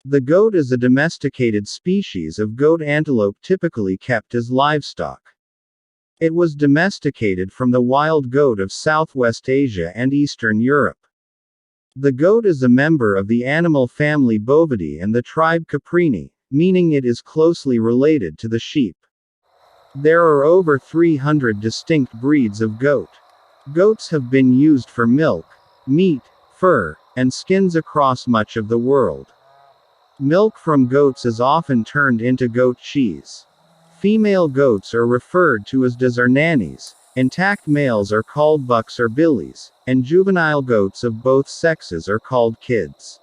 The goat is a domesticated species of goat antelope typically kept as livestock. It was domesticated from the wild goat of Southwest Asia and Eastern Europe. The goat is a member of the animal family Bovidae and the tribe Caprini, meaning it is closely related to the sheep. There are over 300 distinct breeds of goat. Goats have been used for milk, meat, fur, and skins across much of the world. Milk from goats is often turned into goat cheese. Female goats are referred to as nannies, intact males are called bucks or billies, and juvenile goats of both sexes are called kids.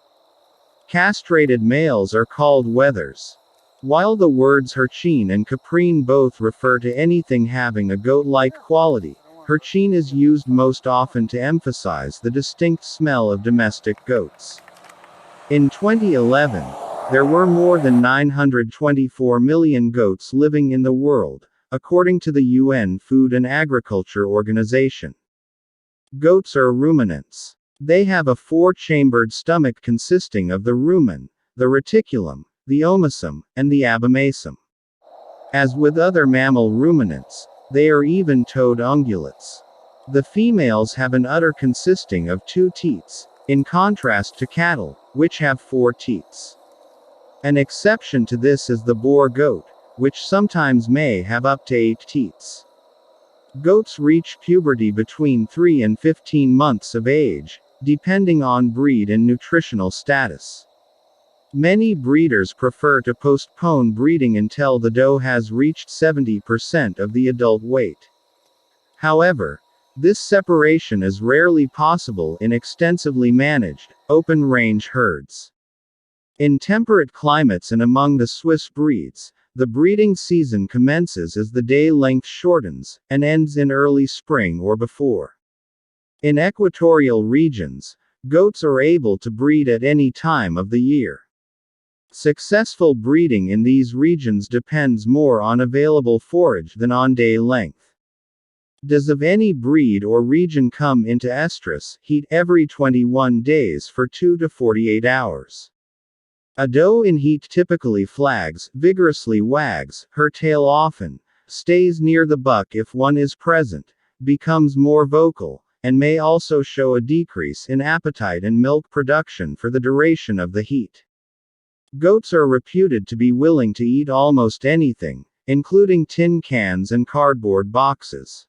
Castrated males are called wethers. While the words Hircine and Caprine both refer to anything having a goat-like quality, Hircine is used most often to emphasize the distinct smell of domestic goats. In 2011, there were more than 924 million goats living in the world, according to the UN Food and Agriculture Organization. Goats are ruminants. They have a four-chambered stomach consisting of the rumen, the reticulum, the omasum, and the abomasum. As with other mammal ruminants, they are even-toed ungulates. The females have an udder consisting of 2 teats, in contrast to cattle, which have 4 teats. An exception to this is the Boer goat, which sometimes may have up to 8 teats. Goats reach puberty between 3 and 15 months of age, depending on breed and nutritional status. Many breeders prefer to postpone breeding until the doe has reached 70% of the adult weight. However, this separation is rarely possible in extensively managed, open-range herds. In temperate climates and among the Swiss breeds, the breeding season commences as the day length shortens, and ends in early spring or before. In equatorial regions, goats are able to breed at any time of the year. Successful breeding in these regions depends more on available forage than on day length. Does of any breed or region come into estrus heat every 21 days for 2 to 48 hours. A doe in heat typically flags, vigorously wags her tail often, stays near the buck if one is present, becomes more vocal, and may also show a decrease in appetite and milk production for the duration of the heat. Goats are reputed to be willing to eat almost anything, including tin cans and cardboard boxes.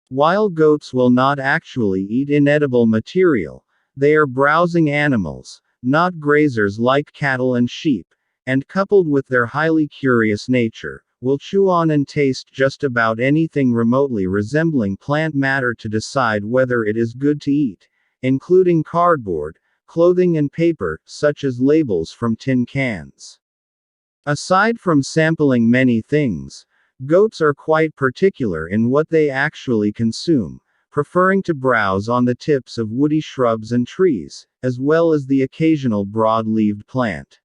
While goats will not actually eat inedible material, they are browsing animals, not grazers like cattle and sheep, and coupled with their highly curious nature, will chew on and taste just about anything remotely resembling plant matter to decide whether it is good to eat, including cardboard, clothing and paper, such as labels from tin cans. Aside from sampling many things, goats are quite particular in what they actually consume, preferring to browse on the tips of woody shrubs and trees, as well as the occasional broad-leaved plant.